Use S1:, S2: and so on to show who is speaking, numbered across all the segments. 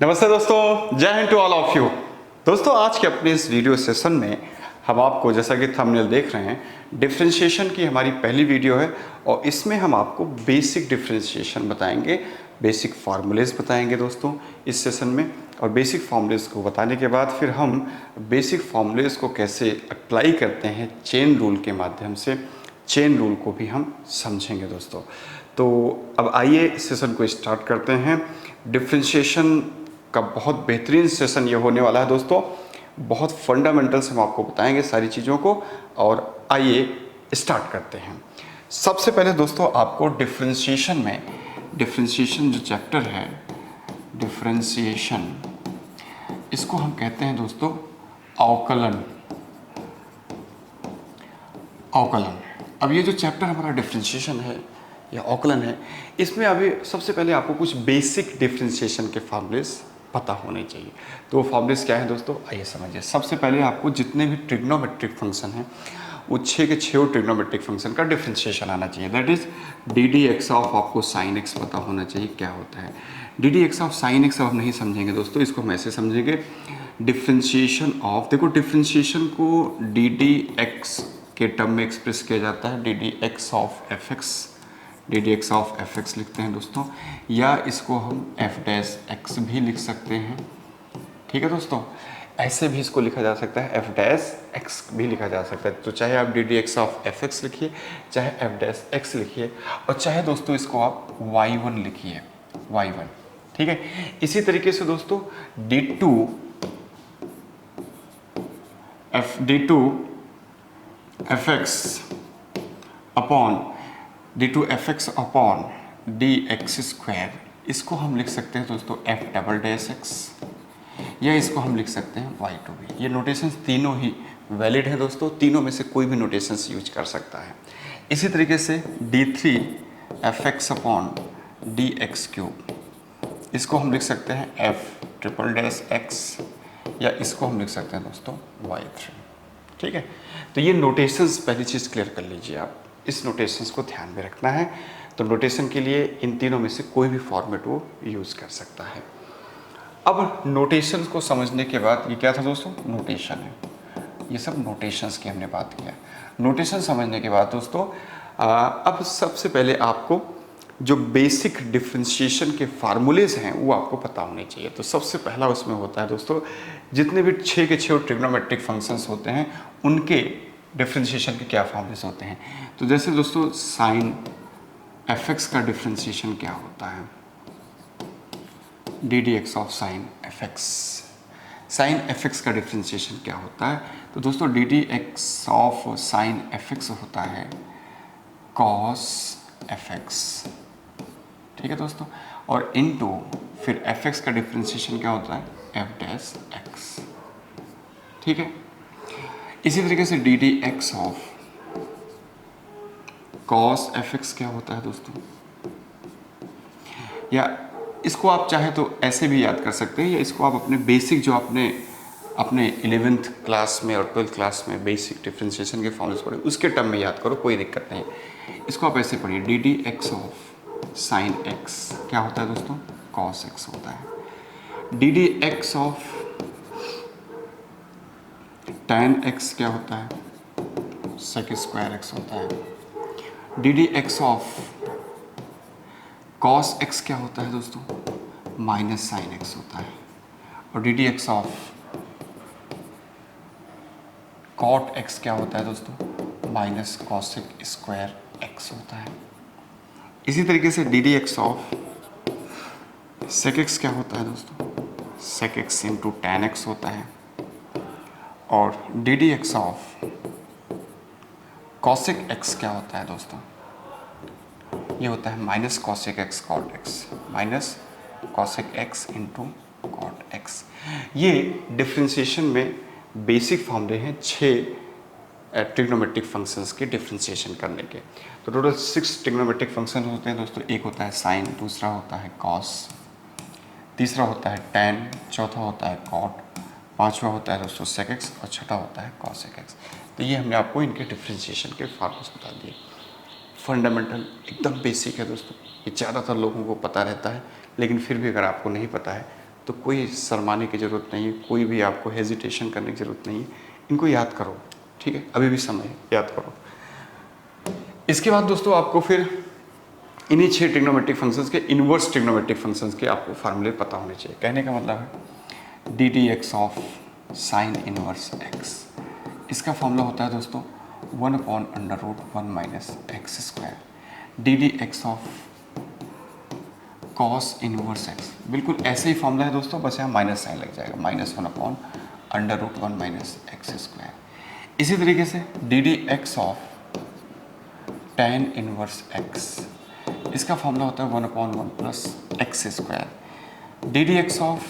S1: नमस्ते दोस्तों, जय Hind to all of you. दोस्तों, आज के अपने इस वीडियो सेशन में हम आपको, जैसा कि थंबनेल देख रहे हैं, डिफरेंशिएशन की हमारी पहली वीडियो है और इसमें हम आपको बेसिक डिफरेंशिएशन बताएंगे, बेसिक फार्मूलेज बताएंगे दोस्तों इस सेशन में। और बेसिक फार्मूलेज को बताने के बाद फिर हम बेसिक फार्मूलेज को कैसे अप्लाई करते हैं चेन रूल के माध्यम से, चेन रूल को भी हम समझेंगे दोस्तों। तो अब आइए इस सेशन को स्टार्ट करते हैं। डिफरेंशिएशन का बहुत बेहतरीन सेशन ये होने वाला है दोस्तों। बहुत फंडामेंटल्स हम आपको बताएंगे सारी चीज़ों को। और आइए स्टार्ट करते हैं। सबसे पहले दोस्तों आपको डिफरेंशिएशन में, डिफरेंशिएशन जो चैप्टर है, डिफरेंशिएशन, इसको हम कहते हैं दोस्तों अवकलन। अवकलन। अब ये जो चैप्टर हमारा डिफरेंशिएशन है या अवकलन है, इसमें अभी सबसे पहले आपको कुछ बेसिक डिफरेंशिएशन के फार्मूलेस पता होने चाहिए। तो वो फार्मूलेस क्या है दोस्तों, आइए समझिए। सबसे पहले आपको जितने भी ट्रिग्नोमेट्रिक फंक्शन हैं वो 6 के 6 ट्रिग्नोमेट्रिक फंक्शन का डिफरेंशिएशन आना चाहिए। That is D D X of, आपको साइन एक्स पता होना चाहिए क्या होता है। D D X of sine x आप नहीं समझेंगे दोस्तों, इसको हम ऐसे समझेंगे, डिफरेंशिएशन ऑफ, देखो डिफरेंशिएशन को डी डी एक्स के टर्म में एक्सप्रेस किया जाता है, D D X of F x, D D X of F x लिखते हैं दोस्तों, या इसको हम एफ डैश एक्स भी लिख सकते हैं। ठीक है दोस्तों, ऐसे भी इसको लिखा जा सकता है, एफ डैश एक्स भी लिखा जा सकता है। तो चाहे आप D D X of F x लिखिए, चाहे एफ डैश एक्स लिखिए, और चाहे दोस्तों इसको आप वाई वन लिखिए, वाई वन। ठीक है, इसी तरीके से दोस्तों D two F X upon D two F X upon D x square, इसको हम लिख सकते हैं दोस्तों एफ डबल डैश एक्स, या इसको हम लिख सकते हैं वाई टू बी। ये नोटेशंस तीनों ही वैलिड है दोस्तों, तीनों में से कोई भी नोटेशंस यूज कर सकता है। इसी तरीके से D three F X upon D x cube, इसको हम लिख सकते हैं एफ ट्रिपल डैश एक्स, या इसको हम लिख सकते हैं दोस्तों वाई थ्री। ठीक है, तो ये नोटेशंस पहली चीज़ क्लियर कर लीजिए आप, इस नोटेशंस को ध्यान में रखना है। तो नोटेशन के लिए इन तीनों में से कोई भी फॉर्मेट वो यूज़ कर सकता है। अब नोटेशंस को समझने के बाद, ये क्या था दोस्तों, नोटेशन है, ये सब नोटेशंस की हमने बात किया। नोटेशन समझने के बाद दोस्तों अब सबसे पहले आपको जो बेसिक डिफरेंशिएशन के फार्मूलेज हैं वो आपको पता होने चाहिए। तो सबसे पहला उसमें होता है दोस्तों, जितने भी 6 के 6 ट्रिग्नोमेट्रिक फंक्शंस होते हैं उनके डिफरेंशिएशन के क्या फार्मूलेज होते हैं। तो जैसे दोस्तों साइन एफ एक्स का डिफरेंशिएशन क्या होता है, D D X of sine F x. Sine F x का डिफरेंशिएशन क्या होता है, तो दोस्तों D D X of sine F X होता है कॉस एफ एक्स। ठीक है दोस्तों, और इनटू फिर एफ एक्स का डिफरेंशिएशन क्या होता है, एफ डैश एक्स। ठीक है, इसी तरीके से D D X of cos F x क्या होता है दोस्तों, या इसको आप चाहे तो ऐसे भी याद कर सकते हैं, या इसको आप अपने बेसिक जो अपने 11th क्लास में और 12th क्लास में बेसिक डिफरेंशिएशन के फॉर्मूलेस पढ़े उसके टर्म में याद करो, कोई दिक्कत नहीं। इसको आप ऐसे पढ़िए, D D X of sine X क्या होता है दोस्तों, कॉस एक्स होता है। D D X of tan x क्या होता है, सेक स्क्वायर एक्स होता है। D D X of cos x क्या होता है दोस्तों, माइनस साइन एक्स होता है। और D D X of cot X क्या होता है दोस्तों, माइनस कॉसेक स्क्वायर एक्स होता है। इसी तरीके से D D X of sec X क्या होता है दोस्तों, sec X into tan X होता है। और D D X of cosec X क्या होता है दोस्तों, ये होता है minus cosec X cot X, minus cosec X into cot X. ये डिफरेंशिएशन में बेसिक फॉर्मूले हैं 6 ट्रिग्नोमेट्रिक फंक्शंस के डिफरेंशिएशन करने के। तो टोटल 6 ट्रिग्नोमेट्रिक फंक्शन होते हैं दोस्तों। एक होता है साइन, दूसरा होता है कॉस, तीसरा होता है टैन, चौथा होता है कॉट, पांचवा होता है दोस्तों सेक एक्स, और छठा होता है कॉसेक एक्स। तो ये हमने आपको इनके डिफरेंशिएशन के फॉर्मूलेस बता दिए। फंडामेंटल एकदम बेसिक है दोस्तों, ये ज़्यादातर लोगों को पता रहता है, लेकिन फिर भी अगर आपको नहीं पता है तो कोई शर्माने की ज़रूरत नहीं है, कोई भी आपको हेजिटेशन करने की ज़रूरत नहीं है, इनको याद करो, ठीक है, अभी भी समय है, याद करो। इसके बाद दोस्तों आपको फिर इन्हीं 6 ट्रिग्नोमेट्रिक फंक्शंस के इन्वर्स ट्रिग्नोमेट्रिक फंक्शंस के आपको फार्मूले पता होने चाहिए। कहने का मतलब है D D X of sine inverse X, इसका फॉर्मूला होता है दोस्तों 1/√1 minus x square. D D X of cos inverse x, बिल्कुल ऐसे ही फॉर्मूला है दोस्तों, बस यहाँ माइनस साइन लग जाएगा, -1/√1 माइनस एक्स स्क्वायर। इसी तरीके से D D X of tan inverse X, इसका फॉर्मूला होता है 1/1 plus X square. D D X of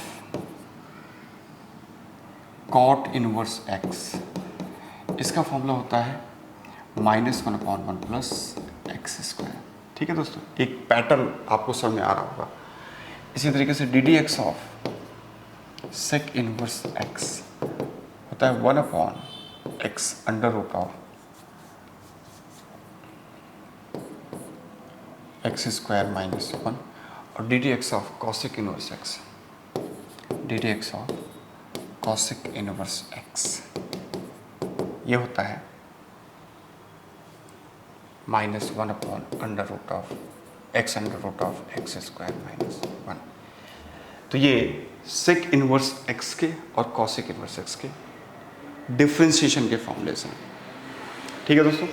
S1: cot inverse X, इसका फॉर्मूला होता है -1/1 प्लस एक्स स्क्वायर। ठीक है दोस्तों, एक पैटर्न आपको समझ में आ रहा होगा। इसी तरीके से D D X of sec inverse X होता है 1/x √(x² -1, और D D X of cosec inverse X, D D X of cosec inverse X, ये होता है -1/(x √(x² -1। तो ये सेक इनवर्स एक्स के और कॉसिक इनवर्स एक्स के डिफ्रेंशिएशन के फॉर्मूलेस हैं। ठीक है दोस्तों,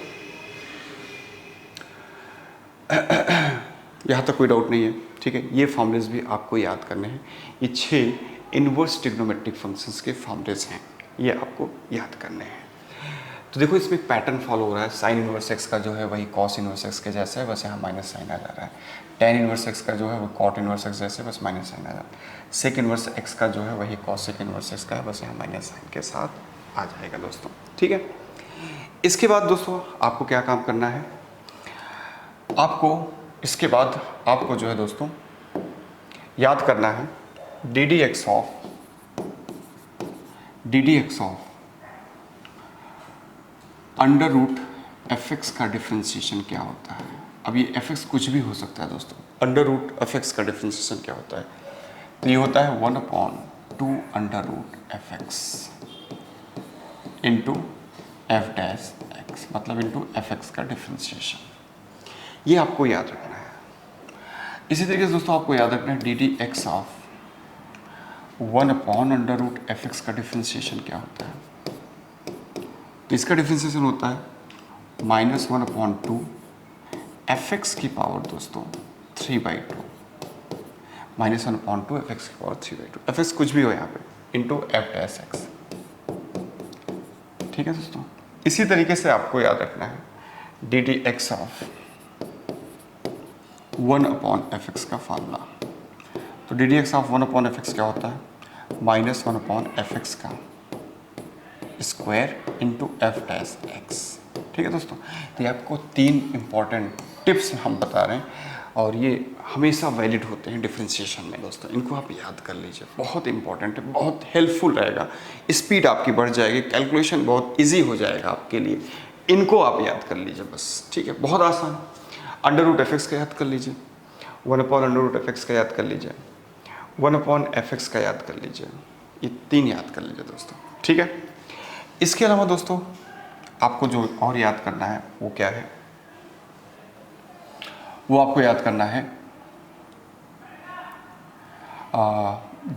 S1: यहाँ तक कोई डाउट नहीं है। ठीक है, ये फॉर्मूलेस भी आपको याद करने हैं। ये 6 इनवर्स ट्रिग्नोमेट्रिक फंक्शंस के फॉर्मूलेस हैं, ये आपको याद करने हैं। तो देखो इसमें पैटर्न फॉलो हो रहा है, साइन इनवर्स एक्स का जो है वही कॉस इनवर्स एक्स के जैसा है, बस यहाँ माइनस साइन आ जा रहा है। टेन इनवर्स एक्स का जो है वो कॉट इनवर्स एक्स जैसे, बस माइनस साइन आ जा रहा है। सेक इनवर्स एक्स का जो है वही कॉसिक इनवर्स एक्स का है, बस यहाँ माइनस साइन के साथ आ जाएगा दोस्तों। ठीक है, इसके बाद दोस्तों आपको क्या काम करना है, इसके बाद आपको जो है दोस्तों याद करना है D D X of √f(x) का डिफ्रेंशिएशन क्या होता है। अब ये f(x) कुछ भी हो सकता है दोस्तों। √f(x) का डिफ्रेंशिएशन क्या होता है, तो ये होता है 1/2 √f(x) इंटू f'(x), मतलब इंटू f(x) का डिफ्रेंशिएशन, ये आपको याद रखना है। इसी तरीके से दोस्तों आपको याद रखना है D D X of 1/√f(x) का डिफ्रेंशिएशन क्या होता है, तो इसका डिफ्रेंशिएशन होता है -1/2 f(x) की पावर दोस्तों 3/2, -1/2 f(x) की पावर 3/2, f(x) कुछ भी हो यहाँ पे, इंटू f'(x). ठीक है दोस्तों, इसी तरीके से आपको याद रखना है D D X of 1/f(x) का फार्मूला। तो D D X of 1/f(x) क्या होता है, -1/f(x) का स्क्वायर इंटू f'(x). ठीक है दोस्तों, तो ये आपको 3 इंपॉर्टेंट टिप्स हम बता रहे हैं, और ये हमेशा वैलिड होते हैं डिफ्रेंशिएशन में दोस्तों। इनको आप याद कर लीजिए, बहुत इंपॉर्टेंट है, बहुत हेल्पफुल रहेगा, स्पीड आपकी बढ़ जाएगी, कैलकुलेशन बहुत ईजी हो जाएगा आपके लिए। इनको आप याद कर लीजिए बस। ठीक है, बहुत आसान। √f(x) का याद कर लीजिए, 1/√f(x) का याद कर लीजिए, 1/f(x) का याद कर लीजिए, ये 3 याद कर लीजिए दोस्तों। ठीक है, इसके अलावा दोस्तों आपको जो और याद करना है वो क्या है, वो आपको याद करना है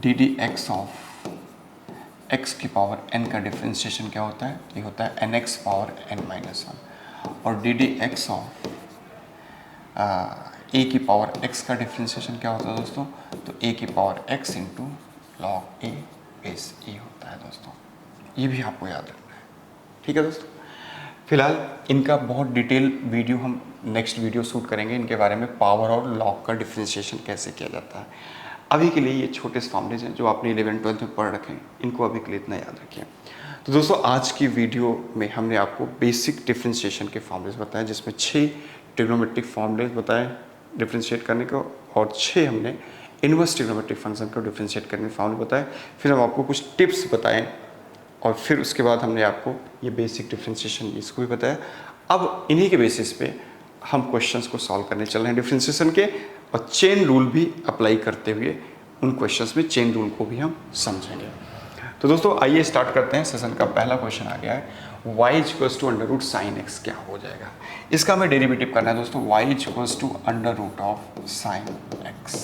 S1: D D X of x की पावर n का डिफ्रेंशिएशन क्या होता है, ये होता है nx पावर n-1, और D D X of a की पावर x का डिफ्रेंशिएशन क्या होता है दोस्तों, तो a की power x into log a base e होता है दोस्तों। ये भी आपको याद रखना है। ठीक है दोस्तों, फिलहाल इनका बहुत डिटेल वीडियो हम नेक्स्ट वीडियो शूट करेंगे, इनके बारे में पावर और लॉग का डिफ्रेंशिएशन कैसे किया जाता है। अभी के लिए ये छोटे से फॉर्मूलेज हैं जो आपने 11th-12th में पढ़ रखे हैं, इनको अभी के लिए इतना याद रखिए। तो दोस्तों आज की वीडियो में हमने आपको बेसिक डिफ्रेंशिएशन के फॉर्मूलेज बताए, जिसमें 6 ट्रिग्नोमेट्रिक फॉर्मूलेज बताए डिफ्रेंशिएट करने को, और 6 हमने इनवर्स ट्रिग्नोमेट्रिक फंक्शन को डिफ्रेंशिएट करने के फॉर्मूले बताए। फिर हम आपको कुछ टिप्स बताएं, और फिर उसके बाद हमने आपको ये बेसिक डिफ्रेंशिएशन इसको भी बताया। अब इन्हीं के बेसिस पे हम क्वेश्चंस को सॉल्व करने चल रहे हैं डिफ्रेंशिएशन के, और चेन रूल भी अप्लाई करते हुए उन क्वेश्चंस में चेन रूल को भी हम समझेंगे। तो दोस्तों आइए स्टार्ट करते हैं। सेशन का पहला क्वेश्चन आ गया है, y equals to under root sine X क्या हो जाएगा। इसका हमें डेरिवेटिव करना है दोस्तों, y equals to under root of sine X.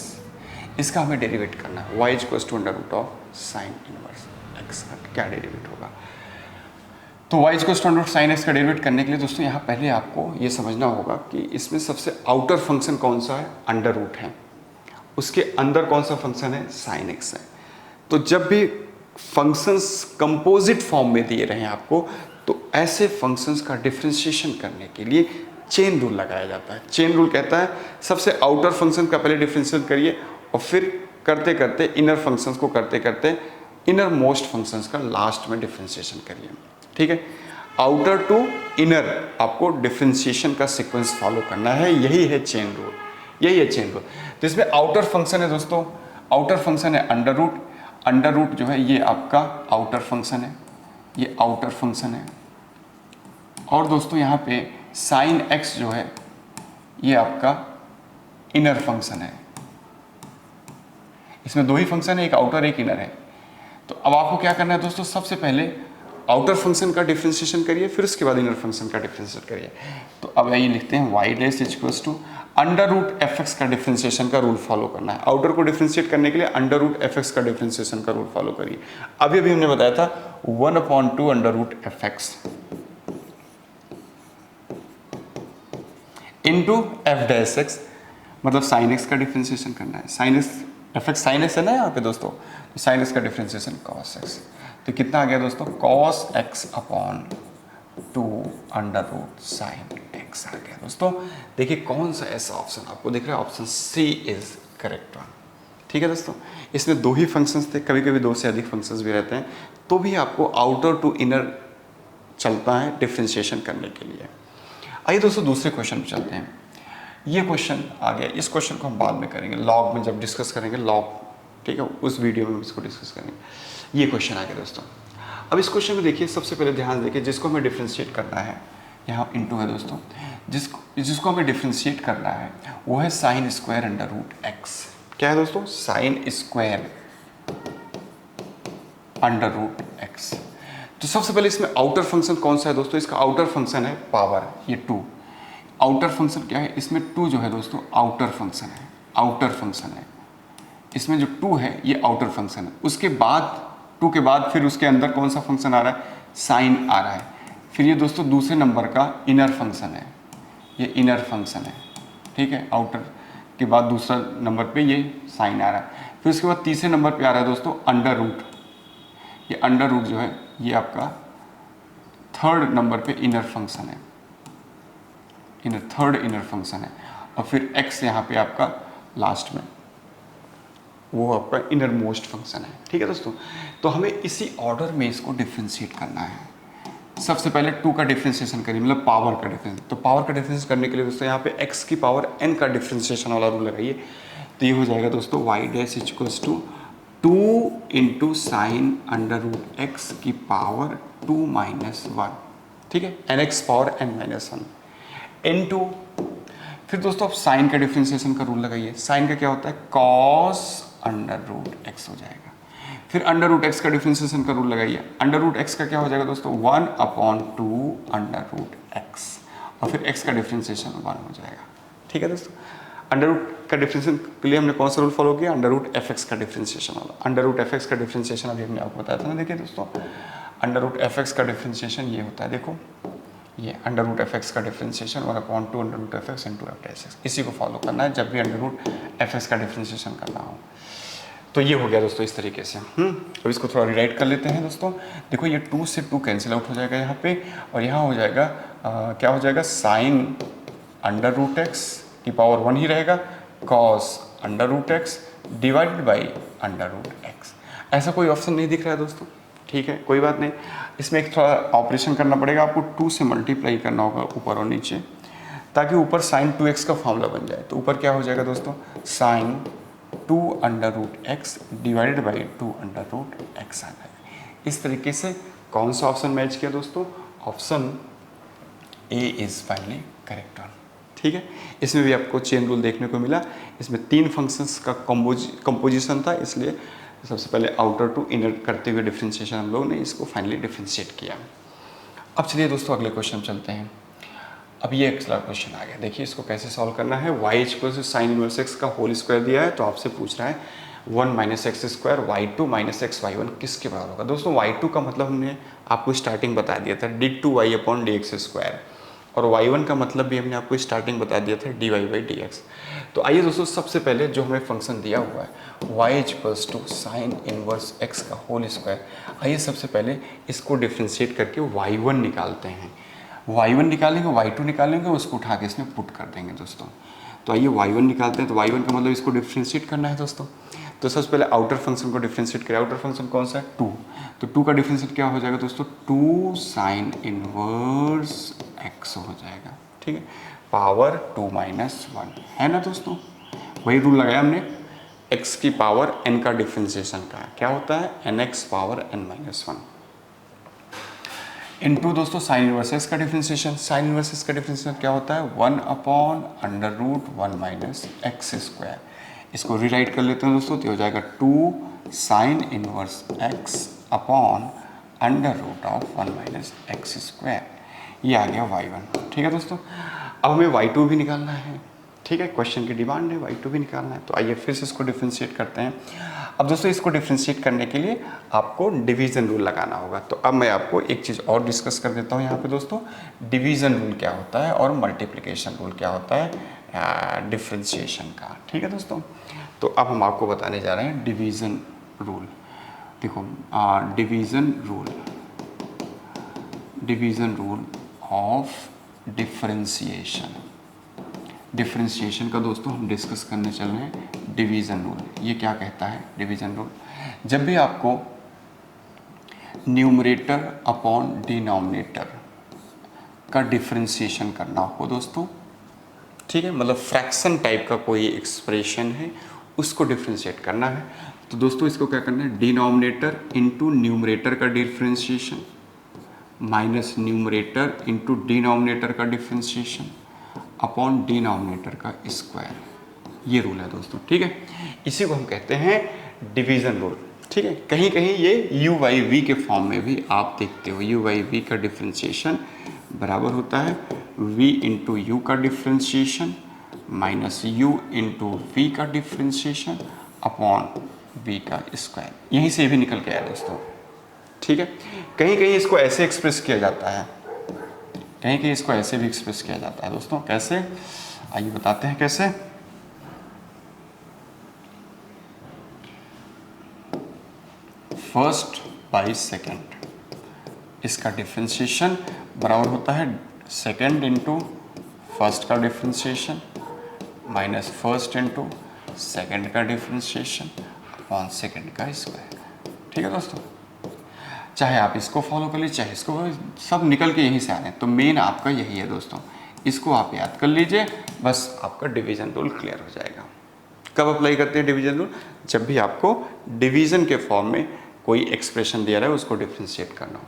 S1: इसका हमें डेरिवेट करना है, y equals to under root of sine inverse x का क्या डेरिवेट होगा। तो y equals to under root sine x का डेरिवेट करने के लिए दोस्तों यहाँ पहले आपको ये समझना होगा कि इसमें सबसे आउटर फंक्शन कौन सा है, अंडर रूट है, उसके अंदर कौन सा फंक्शन है, साइन एक्स है। तो जब भी फंक्शंस कंपोजिट फॉर्म में दिए रहे आपको, तो ऐसे फंक्शंस का डिफरेंशिएशन करने के लिए चेन रूल लगाया जाता है। चेन रूल कहता है सबसे आउटर फंक्शन का पहले डिफरेंशिएट करिए और फिर करते करते इनर फंक्शंस को करते करते इनर मोस्ट फंक्शंस का लास्ट में डिफरेंशिएशन करिए। ठीक है, आउटर टू इनर आपको डिफरेंशिएशन का सीक्वेंस फॉलो करना है, यही है चेन रूल, यही है चेन रूल। तो इसमें आउटर फंक्शन है दोस्तों, आउटर फंक्शन है अंडर रूट। अंडर रूट जो है ये आपका आउटर फंक्शन है, ये आउटर फंक्शन है। और दोस्तों यहाँ पे साइन एक्स जो है ये आपका इनर फंक्शन है। इसमें दो ही फंक्शन है, एक आउटर एक इनर है। तो अब आपको क्या करना है दोस्तों, सबसे पहले आउटर फंक्शन का डिफरेंशिएशन करिए, फिर उसके बाद इनर फंक्शन का डिफरेंशिएट करिए। तो अब ये लिखते हैं y dash equals to under root f x का डिफरेंशिएशन का रूल फॉलो करना है। आउटर को डिफरेंशिएट करने के लिए अंडर रूट एफ एक्स का डिफरेंशिएशन का रूल फॉलो करिए। अभी हमने बताया था 1/2 under root f x into f dash x, मतलब साइन एक्स का डिफरेंशिएशन करना है। Sine x f x sine x है ना यहाँ पे दोस्तों, तो साइन एक्स का डिफरेंशिएशन कॉस एक्स। तो कितना आ गया दोस्तों, cos x upon 2 under root sine x आ गया। दोस्तों देखिए कौन सा ऐसा ऑप्शन आपको दिख रहा है, option C is correct one. ठीक है दोस्तों, इसमें दो ही फंक्शंस थे, कभी कभी दो से अधिक फंक्शंस भी रहते हैं, तो भी आपको आउटर टू इनर चलता है डिफरेंशिएशन करने के लिए। आइए दोस्तों दूसरे क्वेश्चन पे चलते हैं। ये क्वेश्चन आ गया, इस क्वेश्चन को हम बाद में करेंगे, लॉग में जब डिस्कस करेंगे लॉग, ठीक है, उस वीडियो में इसको डिस्कस करेंगे। ये क्वेश्चन आ गया दोस्तों। अब इस क्वेश्चन में देखिए, सबसे पहले ध्यान देखिए, जिसको हमें डिफरेंशिएट करना है, यहाँ इंटू है दोस्तों, जिसको हमें डिफरेंशिएट करना है वो है sine square under root x. क्या है दोस्तों, sine square under root x. तो सबसे पहले इसमें आउटर फंक्शन कौन सा है दोस्तों, इसका आउटर फंक्शन है पावर, ये 2। आउटर फंक्शन क्या है, इसमें 2 जो है दोस्तों आउटर फंक्शन है, आउटर फंक्शन है। इसमें जो 2 है ये आउटर फंक्शन है। उसके बाद 2 के बाद फिर उसके अंदर कौन सा फंक्शन आ रहा है, साइन आ रहा है। फिर ये दोस्तों दूसरे नंबर का इनर फंक्शन है, ये इनर फंक्शन है। ठीक है, आउटर के बाद दूसरा नंबर पे ये साइन आ रहा है। फिर उसके बाद तीसरे नंबर पे आ रहा है दोस्तों अंडर रूट। ये अंडर रूट जो है ये आपका थर्ड नंबर पे इनर फंक्शन है, थर्ड इनर फंक्शन है। और फिर x यहाँ पे आपका लास्ट में वो आपका इनर मोस्ट फंक्शन है। ठीक है दोस्तों, तो हमें इसी ऑर्डर में इसको डिफरेंशिएट करना है। सबसे पहले 2 का डिफरेंशिएशन करिए, मतलब पावर का डिफरेंस। तो पावर का डिफरेंस करने के लिए दोस्तों यहाँ पे x की पावर n का डिफरेंशिएशन वाला रूल लगाइए। तो ये हो जाएगा दोस्तों y dash equals to 2 into sine under root x की पावर 2 माइनस 1। ठीक है, nx power n minus 1 into, फिर दोस्तों आप साइन का डिफरेंशिएशन का रूल लगाइए। साइन का क्या होता है, कॉस अंडर रूट एक्स हो जाएगा। फिर अंडर रूट एक्स का डिफरेंशिएशन का रूल लगाइए। अंडर रूट एक्स का क्या हो जाएगा दोस्तों, 1/2 अंडर रूट एक्स, और फिर एक्स का डिफरेंशिएशन 1 हो जाएगा। ठीक है दोस्तों, अंडर रूट का डिफरेंशिएशन के लिए हमने कौन सा रूल फॉलो किया, अंडर रूट एफ एक्स का डिफरेंशिएशन वाला। अंडर रूट एफ एक्स का डिफरेंशिएशन अभी हमने आपको बताया था ना। देखिए दोस्तों, अंडर रूट एफ एक्स का डिफरेंशिएशन ये होता है, देखो ये अंडर रूट एफ एक्स का differentiation 1/2 under root f x into f dash x. इसी को फॉलो करना है जब भी अंडर रूट एफ एक्स का डिफरेंशिएशन करना हो। तो ये हो गया दोस्तों इस तरीके से। अब इसको थोड़ा रिराइट कर लेते हैं दोस्तों। देखो ये 2 से 2 कैंसिल आउट हो जाएगा यहाँ पे, और यहाँ हो जाएगा क्या हो जाएगा, साइन अंडर रूट एक्स की पावर 1 ही रहेगा, cos under root x divided by under root x. ऐसा कोई ऑप्शन नहीं दिख रहा है दोस्तों। ठीक है, कोई बात नहीं, इसमें एक थोड़ा ऑपरेशन करना पड़ेगा आपको। 2 से मल्टीप्लाई करना होगा ऊपर और नीचे, ताकि ऊपर साइन 2x का फॉर्मूला बन जाए। तो ऊपर क्या हो जाएगा दोस्तों, sine 2 under root x divided by 2 under root x आ जाएगा। इस तरीके से कौन सा ऑप्शन मैच किया दोस्तों, option a is finally correct one. ठीक है। इसमें भी आपको चेन रूल देखने को मिला। इसमें 3 फंक्शंस का कंपोजिशन था, इसलिए सबसे पहले आउटर टू इनर करते हुए डिफ्रेंशिएशन हम लोग ने इसको फाइनली डिफ्रेंशिएट किया। अब चलिए दोस्तों अगले क्वेश्चन चलते हैं। अब ये अगला क्वेश्चन आ गया, देखिए इसको कैसे सॉल्व करना है। y equal to sine inverse x का होल स्क्वायर दिया है, तो आपसे पूछ रहा है 1 minus x square y2 minus x y1 किसके बराबर होगा। दोस्तों y2 का मतलब हमने आपको स्टार्टिंग बता दिया था d2y अपॉन dx स्क्वायर, और y1 का मतलब भी हमने आपको स्टार्टिंग बता दिया था dy बाई dx। तो आइए दोस्तों सबसे पहले जो हमें फंक्शन दिया हुआ है y equals to sine inverse x का होल स्क्वायर, आइए सबसे पहले इसको डिफ्रेंशिएट करके y1 निकालते हैं। y1 निकालेंगे, y2 निकालेंगे, उसको उठा के इसमें पुट कर देंगे दोस्तों। तो आइए y1 निकालते हैं। तो y1 का मतलब इसको डिफ्रेंशिएट करना है दोस्तों। तो सबसे पहले आउटर फंक्शन को डिफ्रेंशिएट करें। आउटर फंक्शन कौन सा है, 2। तो 2 का डिफ्रेंशिएट क्या हो जाएगा दोस्तों, 2 साइन इनवर्स x हो जाएगा, ठीक है, पावर 2 माइनस 1 है ना दोस्तों। वही रूल लगाया हमने, x की पावर n का डिफ्रेंशिएशन का क्या होता है, nx power n minus 1 into दोस्तों साइन इनवर्स एक्स का डिफ्रेंशिएशन। साइन इनवर्स एक्स का डिफ्रेंशिएशन क्या होता है, 1 upon under root 1 minus x square. इसको रीराइट कर लेते हैं दोस्तों, तो हो जाएगा 2 sine inverse x upon under root of 1 minus x square. ये आ गया y1, ठीक है दोस्तों। अब हमें y2 भी निकालना है, ठीक है, क्वेश्चन की डिमांड है y2 भी निकालना है। तो आइए फिर से इसको डिफ्रेंशिएट करते हैं। अब दोस्तों इसको डिफ्रेंशिएट करने के लिए आपको डिवीज़न रूल लगाना होगा। तो अब मैं आपको एक चीज़ और डिस्कस कर देता हूँ यहाँ पे दोस्तों, डिवीज़न रूल क्या होता है और मल्टीप्लिकेशन रूल क्या होता है डिफ्रेंशिएशन का, ठीक है दोस्तों। तो अब हम आपको बताने जा रहे हैं डिवीज़न रूल। देखो डिवीज़न रूल ऑफ डिफरेंशिएशन का दोस्तों हम डिस्कस करने चल रहे हैं। डिवीज़न रूल ये क्या कहता है, डिवीज़न रूल जब भी आपको न्यूमरेटर अपॉन डिनोमिनेटर का डिफरेंशिएशन करना हो दोस्तों, ठीक है, मतलब फ्रैक्शन टाइप का कोई एक्सप्रेशन है उसको डिफरेंशिएट करना है, तो दोस्तों इसको क्या करना है, डिनोमिनेटर इंटू न्यूमरेटर का differentiation minus numerator into denominator का डिफरेंशिएशन अपॉन डिनोमिनेटर का स्क्वायर। ये रूल है दोस्तों, ठीक है। इसी को हम कहते हैं डिवीज़न रूल, ठीक है। कहीं कहीं ये u बाई वी के फॉर्म में भी आप देखते हो, u बाई वी का डिफरेंशिएशन बराबर होता है v इंटू यू का differentiation minus u into v का डिफरेंशिएशन अपॉन v का स्क्वायर। यहीं से भी निकल के आया दोस्तों, ठीक है। कहीं कहीं इसको ऐसे एक्सप्रेस किया जाता है, कहीं कहीं इसको ऐसे भी एक्सप्रेस किया जाता है दोस्तों। कैसे, आइए बताते हैं कैसे। फर्स्ट बाई सेकेंड, इसका डिफरेंशिएशन बराबर होता है सेकेंड इंटू फर्स्ट का differentiation minus first into second का डिफरेंशिएशन अपॉन सेकेंड का स्क्वायर, ठीक है दोस्तों। चाहे आप इसको फॉलो कर लीजिए, चाहे इसको, सब निकल के यहीं से आ रहे हैं। तो मेन आपका यही है दोस्तों, इसको आप याद कर लीजिए, बस आपका डिवीज़न रूल क्लियर हो जाएगा। कब अप्लाई करते हैं डिवीज़न रूल, जब भी आपको डिवीज़न के फॉर्म में कोई एक्सप्रेशन दिया रहा है उसको डिफ्रेंशिएट करना हो।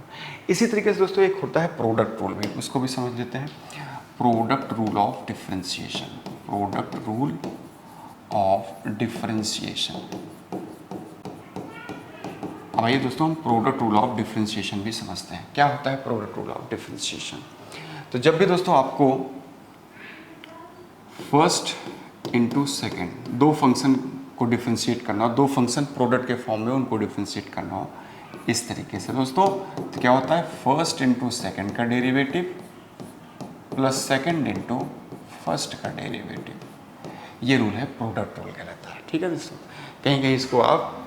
S1: इसी तरीके से दोस्तों एक होता है प्रोडक्ट रूल भी, उसको भी समझ लेते हैं। Product rule of differentiation, product rule of differentiation. अब आइए दोस्तों हम प्रोडक्ट रूल ऑफ डिफरेंशिएशन भी समझते हैं। क्या होता है प्रोडक्ट रूल ऑफ डिफरेंशिएशन, तो जब भी दोस्तों आपको फर्स्ट इंटू सेकेंड दो फंक्शन को डिफरेंशिएट करना हो, दो फंक्शन प्रोडक्ट के फॉर्म में उनको डिफरेंशिएट करना हो इस तरीके से दोस्तों, तो क्या होता है, फर्स्ट इंटू सेकेंड का derivative plus second into first का डेरिवेटिव। ये रूल है प्रोडक्ट रूल कहलाता है, ठीक है दोस्तों। कहीं कहीं इसको आप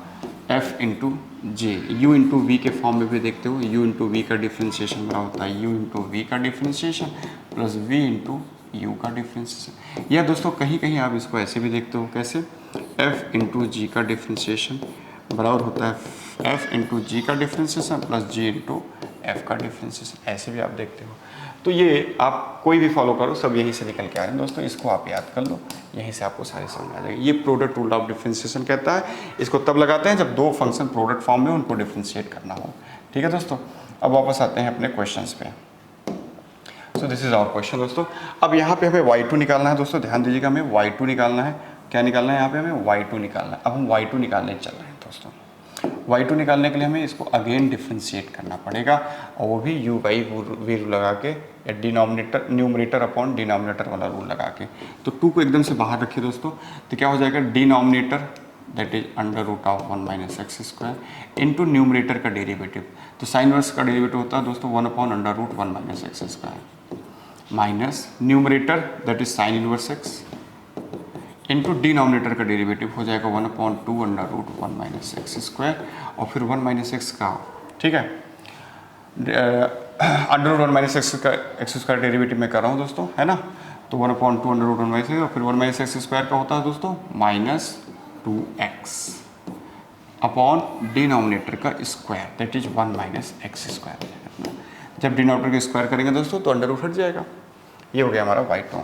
S1: f into j, u into v के फॉर्म में भी देखते हो, u इंटू वी का डिफ्रेंशिएशन बना होता है u इंटू वी का differentiation plus v into u का डिफ्रेंशिएशन। या दोस्तों कहीं कहीं आप इसको ऐसे भी देखते हो, कैसे, f इंटू जी का डिफ्रेंशिएशन बराबर होता है f इंटू जी का differentiation plus g into F का डिफ्रेंशिएशन, ऐसे भी आप देखते हो। तो ये आप कोई भी फॉलो करो, सब यहीं से निकल के आ रहे हैं दोस्तों, इसको आप याद कर लो, यहीं से आपको सारे समझ आ जाएगा। ये प्रोडक्ट रूल ऑफ डिफरेंशिएशन कहता है, इसको तब लगाते हैं जब दो फंक्शन प्रोडक्ट फॉर्म में उनको डिफरेंशिएट करना हो, ठीक है दोस्तों। अब वापस आते हैं अपने क्वेश्चंस पे। So this is our question दोस्तों। अब यहाँ पे हमें y2 निकालना है दोस्तों, ध्यान दीजिएगा, हमें y2 निकालना है। क्या निकालना है यहाँ पे? हमें y2 निकालना है। अब हम y2 निकालने चल रहे हैं दोस्तों। y2 निकालने के लिए हमें इसको अगेन डिफ्रेंशिएट करना पड़ेगा, और वो भी u बाई वी रूल लगा के, या डिनोमिनेटर न्यूमरेटर अपॉन डिनोमिनेटर वाला रूल लगा के। तो 2 को एकदम से बाहर रखिए दोस्तों, तो क्या हो जाएगा? Denominator that is under root of 1 minus x square into numerator का डेरिवेटिव। तो साइन इनवर्स का डेरिवेटिव होता है दोस्तों 1 upon under root 1 minus x square, minus numerator that is sine inverse x into denominator का डेरिवेटिव हो जाएगा 1 upon 2 under root 1 minus x square, और फिर 1 माइनस एक्स का, ठीक है, under root 1 minus x square derivative में कर रहा हूँ दोस्तों, है ना। तो 1 अपॉन 2 अंडर रूट 1 माइनस, और फिर 1 माइनस एक्स स्क्वायर का होता है दोस्तों माइनस 2x अपॉन डिनोमिनेटर का square that is 1 minus x square. जब डिनोमिनेटर का स्क्वायर करेंगे दोस्तों तो अंडर रूट हट जाएगा। ये हो गया हमारा y2,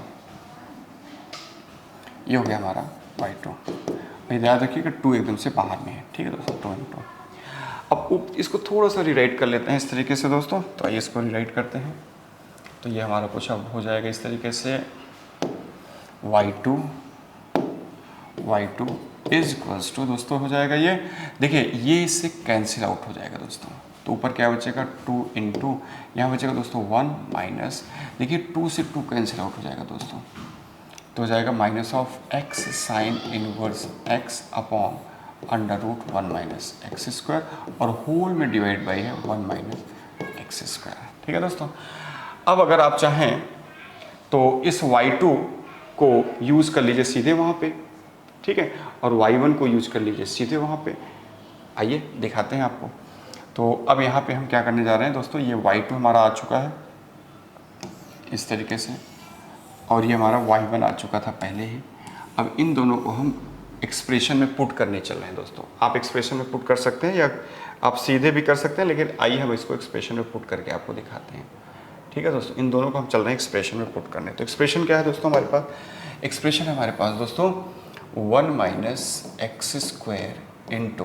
S1: ये हो गया हमारा y2। याद रखिए कि 2 एकदम से बाहर में है, ठीक है दोस्तों, 2 इंटू। अब इसको थोड़ा सा रिराइट कर लेते हैं इस तरीके से दोस्तों। तो आइए इसको रिराइट करते हैं। तो ये हमारा कुछ अब हो जाएगा इस तरीके से, y2 इज इक्वल्स टू दोस्तों हो जाएगा ये, देखिए ये इससे कैंसिल आउट हो जाएगा दोस्तों। तो ऊपर क्या बचेगा? 2 इंटू, यहाँ बचेगा दोस्तों 1 माइनस, देखिए 2 से 2 कैंसिल आउट हो जाएगा दोस्तों, तो हो जाएगा minus of x sine inverse x upon under root 1 minus x square, और होल में डिवाइड बाई है 1 माइनस एक्स स्क्वायर, ठीक है दोस्तों। अब अगर आप चाहें तो इस y2 को यूज़ कर लीजिए सीधे वहाँ पे, ठीक है, और y1 को यूज कर लीजिए सीधे वहाँ पे। आइए दिखाते हैं आपको। तो अब यहाँ पे हम क्या करने जा रहे हैं दोस्तों, ये y2 हमारा आ चुका है इस तरीके से, और ये हमारा y1 आ चुका था पहले ही। अब इन दोनों को हम एक्सप्रेशन में पुट करने चल रहे हैं दोस्तों। आप एक्सप्रेशन में पुट कर सकते हैं या आप सीधे भी कर सकते हैं, लेकिन आइए हम इसको एक्सप्रेशन में पुट करके आपको दिखाते हैं, ठीक है दोस्तों। इन दोनों को हम चल रहे हैं एक्सप्रेशन में पुट करने। तो एक्सप्रेशन क्या है दोस्तों हमारे पास? एक्सप्रेशन है हमारे पास दोस्तों 1 minus x square into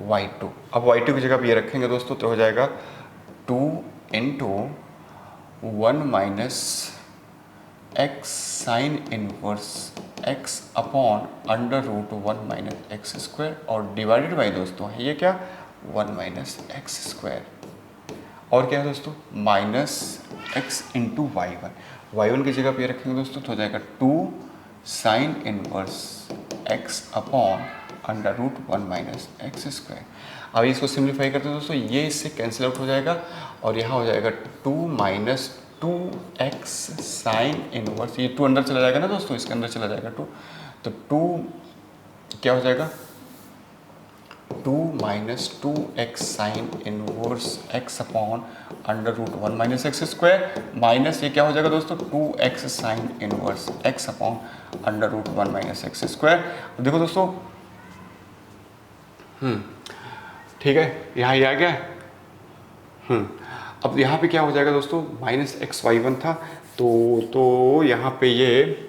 S1: y2। अब y2 की जगह पे ये रखेंगे दोस्तों, तो हो जाएगा 2 into 1 minus x sine inverse x upon under root 1 minus x square, और डिवाइडेड बाई दोस्तों है ये क्या? 1 माइनस एक्स स्क्वायर, और क्या है दोस्तों? माइनस एक्स इंटू y1 की जगह पे ये रखेंगे दोस्तों, तो हो जाएगा 2 sine inverse x upon under root 1 minus x square. अब इसको सिंप्लीफाई करते हैं दोस्तों, ये इससे कैंसिल आउट हो जाएगा, और यहाँ हो जाएगा 2 माइनस 2x साइन इनवर्स, ये 2 अंदर चला जाएगा ना दोस्तों, इसके अंदर चला जाएगा 2, तो 2 क्या हो जाएगा? 2 minus 2x sine inverse x upon under root 1 minus x square, minus ये क्या हो जाएगा दोस्तों? 2x sine inverse x upon under root 1 minus x square. देखो दोस्तों, ठीक है, यहाँ ये आ गया। अब यहाँ पे क्या हो जाएगा दोस्तों? माइनस एक्स y1 था, तो यहाँ पे ये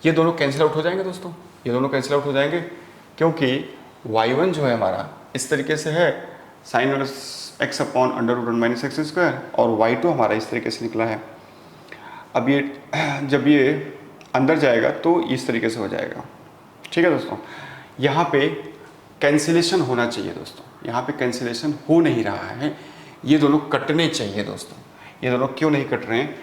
S1: दोनों कैंसिल आउट हो जाएंगे दोस्तों, ये दोनों कैंसिल आउट हो जाएंगे, क्योंकि y1 जो है हमारा इस तरीके से है sine inverse x upon under root 1 minus x square, और y2 हमारा इस तरीके से निकला है। अब ये जब ये अंदर जाएगा तो इस तरीके से हो जाएगा, ठीक है दोस्तों। यहाँ पे कैंसिलेशन होना चाहिए दोस्तों, यहाँ पे कैंसिलेशन हो नहीं रहा है, ये दोनों कटने चाहिए दोस्तों। ये दोनों क्यों नहीं कट रहे हैं?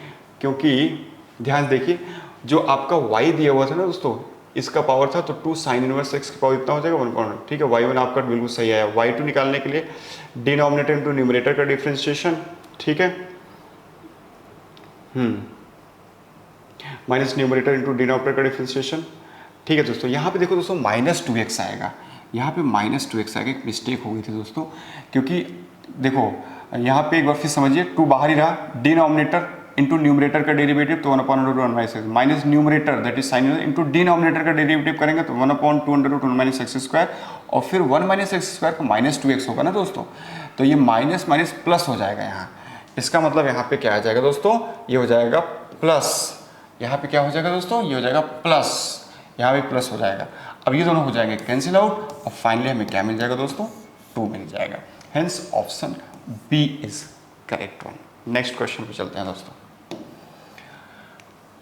S1: क्योंकि ध्यान देखिए, जो आपका y दिया हुआ था ना दोस्तों, इसका पावर था तो 2 साइन इनवर्स एक्स का पावर इतना हो जाएगा 1, ठीक है। y1 आपका बिल्कुल सही आया। y2 निकालने के लिए डिनोमिनेटर इंटू न्यूमरेटर का डिफ्रेंशिएशन, ठीक है, माइनस न्यूमरेटर इंटू डिनोमिनेटर का डिफ्रेंशिएशन, ठीक है दोस्तों। यहाँ पे देखो दोस्तों माइनस 2x आएगा, यहाँ पे माइनस 2x आएगा, एक मिस्टेक हो गई थी दोस्तों, क्योंकि देखो यहाँ पे एक बार फिर समझिए, 2 बाहर ही रहा, डिनोमिनेटर इंटू न्यूमरेटर का डेरिवेटिव तो 1 upon root 1 minus x, minus numerator that is sine into denominator का डेरिवेटिव करेंगे तो 1 upon 2 under root 1 minus x square, और फिर 1 माइनस एक्स स्क्वायर का माइनस 2x होगा ना दोस्तों, तो ये माइनस माइनस प्लस हो जाएगा यहाँ। इसका मतलब यहाँ पे क्या आ जाएगा दोस्तों? ये हो जाएगा प्लस, यहाँ पे क्या हो जाएगा दोस्तों? ये हो जाएगा प्लस, यहाँ पे प्लस हो जाएगा। अब ये दोनों हो जाएंगे कैंसिल आउट, और फाइनली हमें क्या मिल जाएगा दोस्तों? 2 मिल जाएगा। Hence option B is correct one. Next question पे चलते हैं दोस्तों।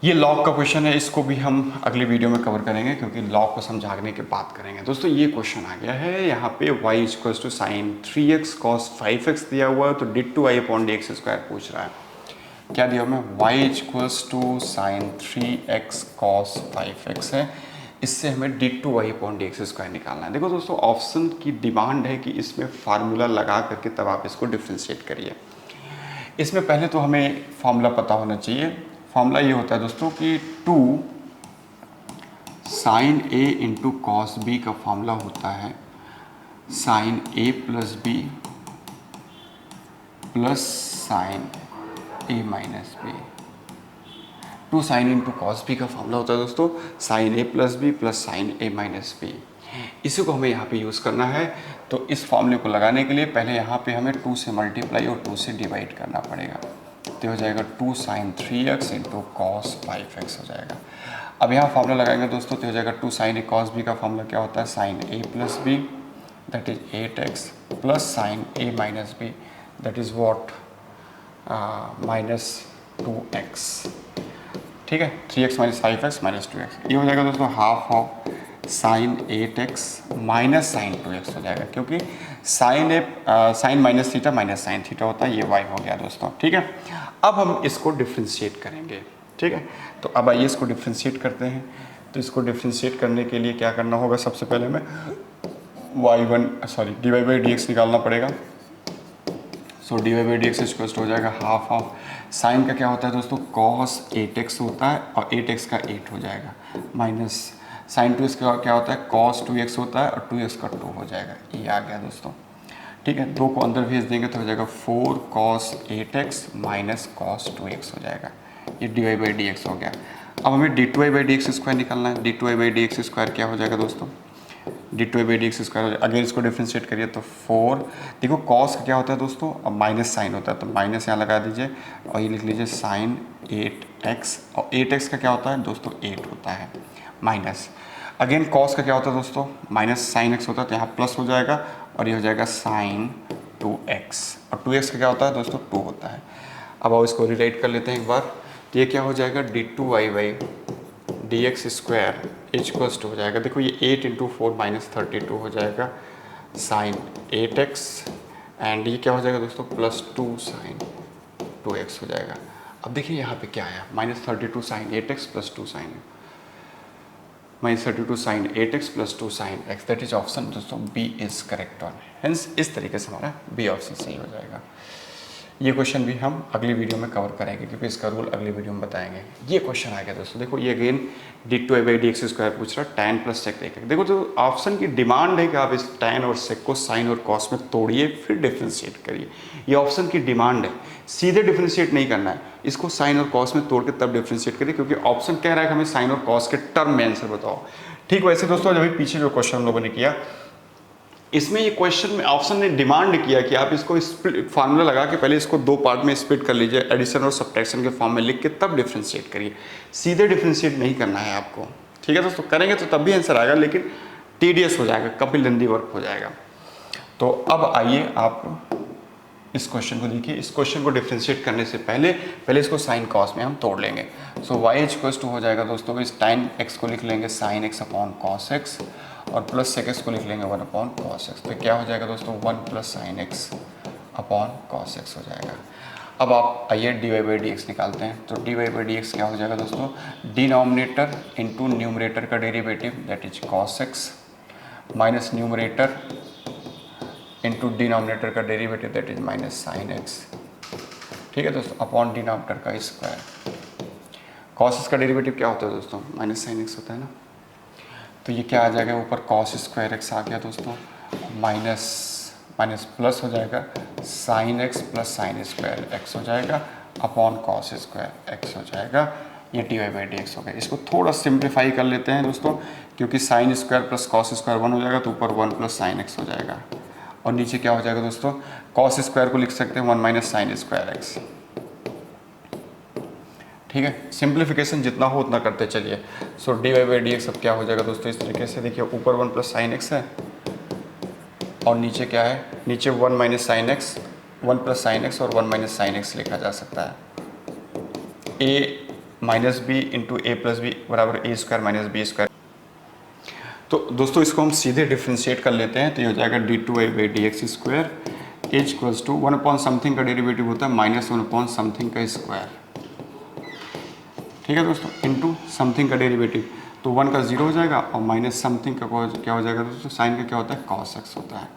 S1: ये लॉग का क्वेश्चन है, इसको भी हम अगली वीडियो में कवर करेंगे क्योंकि लॉग को समझाने के बाद करेंगे। दोस्तों ये क्वेश्चन आ गया है यहाँ पे y equals to sine 3x cos 5x दिया हुआ है, तो d two y upon D x square पूछ रहा है। क्या दिया हुआ है? y equals to sine 3x cos 5x है, इससे हमें d two y upon D x square निकालना है। देखो दोस्तों, ऑप्शन की डिमांड है कि इसमें फार्मूला लगा करके तब आप इसको डिफ्रेंशिएट करिए। इसमें पहले तो हमें फार्मूला पता होना चाहिए। फार्मूला ये होता है दोस्तों कि 2 sine a into cos B का फार्मूला होता है साइन ए प्लस बी प्लस साइन ए minus b. 2 sine into cos B का फार्मूला होता है दोस्तों साइन ए प्लस बी प्लस साइन ए माइनस बी। इसी को हमें यहाँ पे यूज़ करना है। तो इस फॉर्मूले को लगाने के लिए पहले यहाँ पे हमें 2 से मल्टीप्लाई और 2 से डिवाइड करना पड़ेगा। तो हो जाएगा 2 sign 3x into cos 5x हो जाएगा। अब यहाँ फार्मूला लगाएंगे दोस्तों, तो हो जाएगा 2 साइन ए कॉस बी का फार्मूला क्या होता है? Sine A plus B that is 8x plus sine A minus B that is what minus 2x। ठीक है, 3x minus 5x minus 2x। ये हो जाएगा दोस्तों half of sine 8x minus sine 2x हो जाएगा, क्योंकि sine minus theta minus sine theta होता है, ये y हो गया दोस्तों। ठीक है, अब हम इसको डिफ्रेंशिएट करेंगे। ठीक है, तो अब आइए इसको डिफ्रेंशिएट करते हैं। तो इसको डिफ्रेंशिएट करने के लिए क्या करना होगा? सबसे पहले हमें dy बाई डी एक्स निकालना पड़ेगा। So d y by d x equal हो जाएगा हाफ ऑफ साइन का क्या होता है दोस्तों? कॉस 8x होता है और 8x का 8 हो जाएगा माइनस साइन 2x का क्या होता है? कॉस 2x होता है और 2x का 2 हो जाएगा। ये आ गया दोस्तों। ठीक है, 2 को अंदर भेज देंगे तो हो जाएगा 4 cos 8x minus cos 2x हो जाएगा। ये d y by d x हो गया। अब हमें d two y by d x square निकालना है। D two y by d x square क्या हो जाएगा दोस्तों? D two y by d x square. अगर इसको डिफ्रेंशिएट करिए तो 4, देखो कॉस का क्या होता है दोस्तों? अब माइनस साइन होता है, तो माइनस यहाँ लगा दीजिए और ये लिख लीजिए साइन 8x, और 8x का क्या होता है दोस्तों? 8 होता है माइनस। अगेन कॉस का क्या होता है दोस्तों? माइनस साइन x होता है, तो यहाँ प्लस हो जाएगा और ये हो जाएगा साइन 2x, और 2x का क्या होता है दोस्तों? 2 होता है। अब आओ इसको रिलेट कर लेते हैं एक बार। तो ये क्या हो जाएगा? D two y by d x square equals to हो जाएगा, देखो ये 8 इंटू 4 माइनस 32 हो जाएगा साइन 8x, एंड ये क्या हो जाएगा दोस्तों? प्लस 2 साइन 2x हो जाएगा। अब देखिए यहाँ पे क्या आया? Minus 32 sine 8x plus 2 sine -32 sine 8x plus 2 sine x, that is option दोस्तों b is correct one. Hence इस तरीके से हमारा बी ऑप्शन सही हो जाएगा। ये क्वेश्चन भी हम अगली वीडियो में कवर करेंगे क्योंकि इसका रूल अगली वीडियो में बताएंगे। ये क्वेश्चन आ गया दोस्तों, देखो ये again D two by d x square पूछ रहा है, tan प्लस सेक एक। देखो तो ऑप्शन की डिमांड है कि आप इस tan और सेक को साइन और कॉस में तोड़िए फिर डिफ्रेंशिएट करिए। ये ऑप्शन की डिमांड है, सीधे डिफ्रेंशिएट नहीं करना है, इसको साइन और कॉस में तोड़ के तब डिफ्रेंशिएट करिए, क्योंकि ऑप्शन कह रहा है कि हमें साइन और कॉस के टर्म में आंसर बताओ। ठीक वैसे दोस्तों जब भी पीछे जो क्वेश्चन हम लोगों ने किया, इसमें ये क्वेश्चन में ऑप्शन ने डिमांड किया कि आप इसको स्प्लिट फार्मूला लगा के पहले इसको 2 पार्ट में स्प्लिट कर लीजिए, एडिशन और सब्ट्रैक्शन के फॉर्म में लिख के तब डिफ्रेंशिएट करिए, सीधे डिफ्रेंशिएट नहीं करना है आपको। ठीक है दोस्तों, करेंगे तो तब भी आंसर आएगा, लेकिन टीडियस हो जाएगा, काफी लेंदी वर्क हो जाएगा। तो अब आइए आप इस क्वेश्चन को देखिए। इस क्वेश्चन को डिफ्रेंशिएट करने से पहले इसको साइन कॉस में हम तोड़ लेंगे। सो y इक्वल्स टू हो जाएगा दोस्तों, इस टाइन x को लिख लेंगे sine x upon cos x, और प्लस सेक x को लिख लेंगे 1 अपॉन कॉस x। तो क्या हो जाएगा दोस्तों? 1 plus sine x upon cos x हो जाएगा। अब आप आइए d y by d x निकालते हैं। तो d y by d x क्या हो जाएगा दोस्तों? डिनोमिनेटर इंटू न्यूमरेटर का derivative that is cos x minus numerator into denominator का derivative that is minus sine x. ठीक है दोस्तों, अपॉन डिनोमिनेटर का स्क्वायर। कॉस एक्स का डेरिवेटिव क्या होता है दोस्तों? माइनस साइन एक्स होता है ना। तो ये क्या आ जाएगा? ऊपर कॉस स्क्वायर एक्स आ गया दोस्तों, माइनस प्लस हो जाएगा sine x plus sine square x हो जाएगा, अपॉन कॉस स्क्वायर एक्स हो जाएगा। ये d y by d x हो गया। इसको थोड़ा सिंप्लीफाई कर लेते हैं दोस्तों, क्योंकि sine square plus cos square 1 हो जाएगा, तो ऊपर 1 प्लस साइन एक्स हो जाएगा, और नीचे क्या हो जाएगा दोस्तों? कॉस स्क्वायर को लिख सकते हैं 1 माइनस साइन स्क्वायर एक्स। ठीक है, सिंप्लीफिकेशन जितना हो उतना करते चलिए। So d y by d x अब क्या हो जाएगा दोस्तों? इस तरीके से देखिए, ऊपर 1 प्लस साइन एक्स है और नीचे क्या है? नीचे 1 minus sine x 1 plus sine x और 1 माइनस साइन एक्स लिखा जा सकता है। ए माइनस बी इंटू ए प्लस बी बराबर ए स्क्वायर माइनस बी स्क्वायर। तो दोस्तों इसको हम सीधे डिफ्रेंशिएट कर लेते हैं, तो ये हो जाएगा d two y by d x square h equals to 1 upon something का डेरिवेटिव होता है माइनस 1 अपॉन समथिंग का स्क्वायर, ठीक है दोस्तों, इनटू समथिंग का डेरिवेटिव, तो 1 का 0 हो जाएगा और माइनस समथिंग का क्या हो जाएगा दोस्तों, साइन का क्या होता है कॉस एक्स होता है,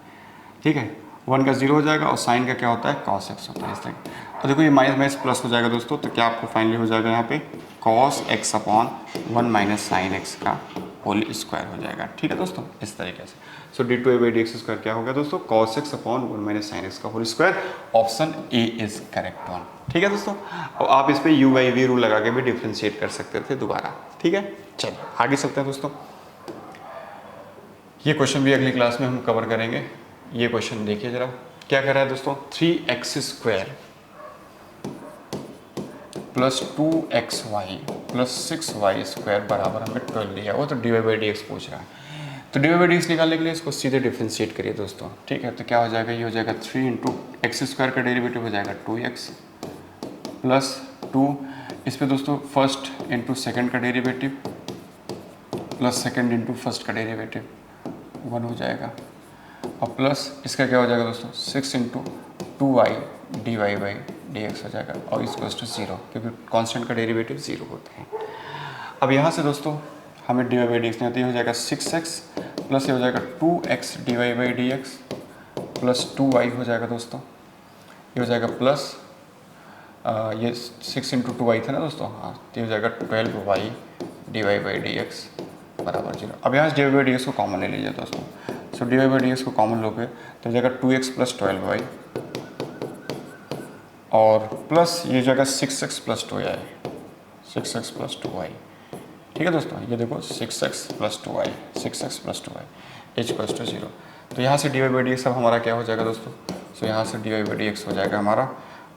S1: ठीक है, 1 का 0 हो जाएगा और साइन का क्या होता है कॉस एक्स होता है इस तरह। और देखो ये माइनस माइनस प्लस हो जाएगा दोस्तों, तो क्या आपको फाइनली हो जाएगा यहाँ पे cos x upon 1 minus sine x का होल स्क्वायर हो जाएगा, ठीक है दोस्तों, इस तरीके से। So d two a by d x square क्या हो गया दोस्तों, cos x upon 1 minus sine x का whole square, option a is correct one, ठीक है दोस्तों। और आप इस पर यू बाई वी रूल लगा के भी डिफ्रेंशिएट कर सकते थे दोबारा, ठीक है। चलिए आगे चलते हैं दोस्तों, ये क्वेश्चन भी अगली क्लास में हम कवर करेंगे। ये क्वेश्चन देखिए जरा क्या कर रहा है दोस्तों, 3x square plus 2xy plus 6y square बराबर हमें 12 दिया, वो तो d y by d x पूछ रहा है। तो d y by d x निकालने के लिए इसको सीधे डिफ्रेंशिएट करिए दोस्तों, ठीक है। तो क्या हो जाएगा, ये हो जाएगा 3 इंटू एक्स स्क्वायर का डेरिवेटिव हो जाएगा 2x प्लस 2, इस पे दोस्तों फर्स्ट इंटू सेकेंड का derivative plus second into first का डेरिवेटिव 1 हो जाएगा, और प्लस इसका क्या हो जाएगा दोस्तों 6 into 2y d y by d x हो जाएगा, और इसको टू 0 क्योंकि कांस्टेंट का डेरिवेटिव 0 होता है। अब यहाँ से दोस्तों हमें d y by d x नहीं होती, हो जाएगा 6x प्लस ये हो जाएगा 2x d y by d x plus 2y हो जाएगा दोस्तों, ये हो जाएगा प्लस ये 6 इंटू 2y था ना दोस्तों, हाँ, तो ये हो जाएगा 12y d y by d x बराबर 0। अब यहाँ से d y by d x को कॉमन ले लीजिए दोस्तों, so d y by d x को कॉमन लोगे तो हो जाएगा 2x प्लस 12y और प्लस ये जाएगा 6x plus 2y, 6x plus 2y, ठीक है दोस्तों। ये देखो 6x plus 2y, 6x plus 2y h plus two 0। तो यहाँ से d y by d x अब हमारा क्या हो जाएगा दोस्तों, सो यहाँ से d y by d x हो जाएगा हमारा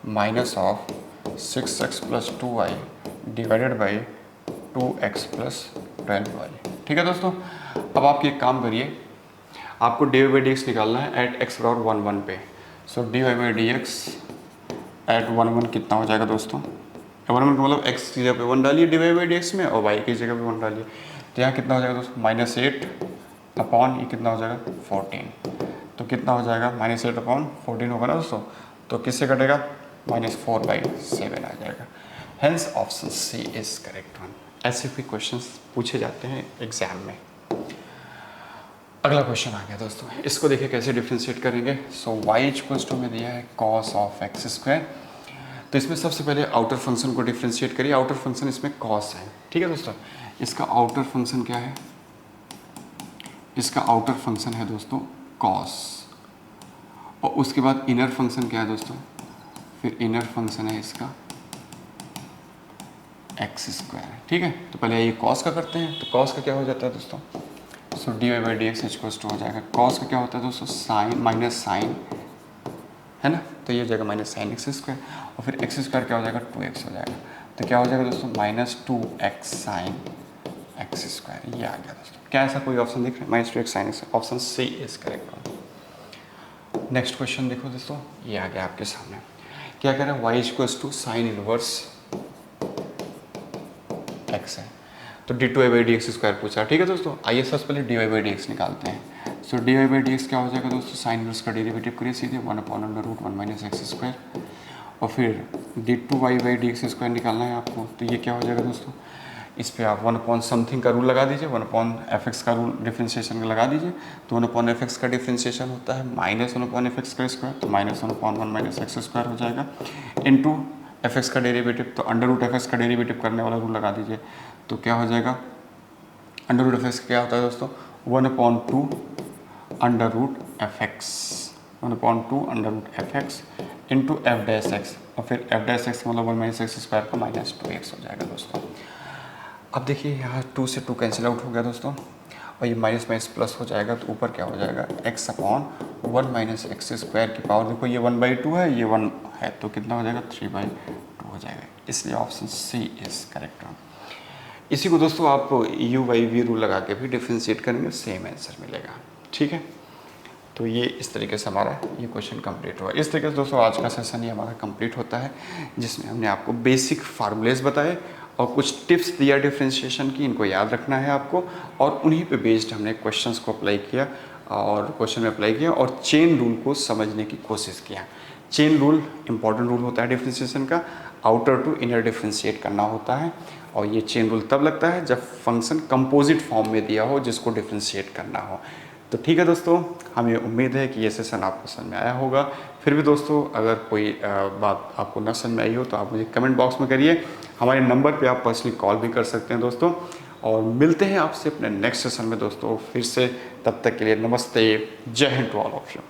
S1: minus of 6x plus 2y divided by 2x plus 12y, ठीक है दोस्तों। अब आप ये काम करिए, आपको d y by d x निकालना है एट एक्स बराबर 1 1 पे। So d y by d x at 1 1 कितना हो जाएगा दोस्तों, 1 1 का मतलब x की जगह पे 1 डालिए d y by d x में और y की जगह पे 1 डालिए, तो यहाँ कितना हो जाएगा दोस्तों -8 अपॉन ये कितना हो जाएगा 14, तो कितना हो जाएगा -8 अपॉन 14 होगा ना दोस्तों, तो किससे कटेगा -4/7 आ जाएगा। Hence option C is correct one. ऐसे भी क्वेश्चंस पूछे जाते हैं एग्जाम में। अगला क्वेश्चन आ गया दोस्तों, इसको देखिए कैसे डिफ्रेंशिएट करेंगे। सो y इक्वल्स टू में दिया है cos ऑफ एक्स स्क्वायर, तो इसमें सबसे पहले आउटर फंक्शन को डिफ्रेंशिएट करिए। आउटर फंक्शन इसमें cos है, ठीक है दोस्तों। इसका आउटर फंक्शन क्या है, इसका आउटर फंक्शन है दोस्तों cos, और उसके बाद इनर फंक्शन क्या है दोस्तों, फिर इनर फंक्शन है इसका एक्स स्क्वायर, ठीक है। तो पहले ये cos का करते हैं, तो cos का क्या हो जाता है दोस्तों, so d y by d x equals to हो जाएगा cos का क्या होता है दोस्तों साइन माइनस साइन, है ना, तो ये हो जाएगा माइनस साइन एक्स स्क्वायर, और फिर एक्स स्क्वायर क्या हो जाएगा 2x हो जाएगा, तो क्या हो जाएगा दोस्तों -2x साइन एक्स स्क्वायर। ये आ गया दोस्तों। क्या ऐसा कोई ऑप्शन दिख रहा है, -2x sine x, option C is correct. Next question देखो दोस्तों, ये आ गया आपके सामने। क्या कह रहा है, y equals to sine inverse x है, तो d two y by d x square पूछा, ठीक है दोस्तों। आइए सबसे पहले d y by d x निकालते हैं। So d y by d x क्या हो जाएगा दोस्तों, साइन इनवर्स का डेरिवेटिव करिए सीधे 1/√1 माइनस एक्स स्क्वायर, और फिर d two y by d x square निकालना है आपको, तो ये क्या हो जाएगा दोस्तों, इस पर आप 1/समथिंग का रूल लगा दीजिए, 1/fx का रूल डिफ्रेंशिएशन लगा दीजिए, तो 1/fx का डिफ्रेंशिएशन होता है -1/fx का स्क्वायर, तो -1/1 माइनस एक्स स्क्वायर हो जाएगा, इनटू fx का डेरिवेटिव, तो √fx का डेरिवेटिव करने वाला रूल लगा दीजिए, तो क्या हो जाएगा, √fx क्या होता है दोस्तों 1/2 √fx, 1/2 √fx into f dash x, और फिर f डैश एक्स मतलब 1 माइनस एक्स स्क्वायर का -2x हो जाएगा दोस्तों। अब देखिए यहाँ 2 से 2 कैंसिल आउट हो गया दोस्तों, और ये माइनस माइनस प्लस हो जाएगा, तो ऊपर क्या हो जाएगा x upon 1 minus x square की पावर, देखो ये 1/2 है, ये 1 है, तो कितना हो जाएगा 3/2 हो जाएगा, इसलिए ऑप्शन सी इज करेक्ट। इसी को दोस्तों आप u बाई वी रूल लगा के भी डिफ्रेंशिएट करेंगे, सेम आंसर मिलेगा, ठीक है। तो ये इस तरीके से हमारा ये क्वेश्चन कंप्लीट हुआ। इस तरीके से दोस्तों आज का सेशन ये हमारा कंप्लीट होता है, जिसमें हमने आपको बेसिक फार्मूलेज बताए और कुछ टिप्स दिया डिफ्रेंशिएशन की, इनको याद रखना है आपको, और उन्हीं पे बेस्ड हमने क्वेश्चंस को अप्लाई किया और क्वेश्चन में अप्लाई किया और चेन रूल को समझने की कोशिश किया। चेन रूल इंपॉर्टेंट रूल होता है डिफ्रेंशिएशन का, आउटर टू इनर डिफ्रेंशिएट करना होता है, और ये चेन रूल तब लगता है जब फंक्शन कंपोजिट फॉर्म में दिया हो जिसको डिफ्रेंशिएट करना हो। तो ठीक है दोस्तों, हमें उम्मीद है कि ये सेशन आपको समझ में आया होगा। फिर भी दोस्तों अगर कोई बात आपको न समझ में आई हो तो आप मुझे कमेंट बॉक्स में करिए, हमारे नंबर पे आप पर्सनली कॉल भी कर सकते हैं दोस्तों। और मिलते हैं आपसे अपने नेक्स्ट सेशन में दोस्तों फिर से, तब तक के लिए नमस्ते, जय Hind to all of you.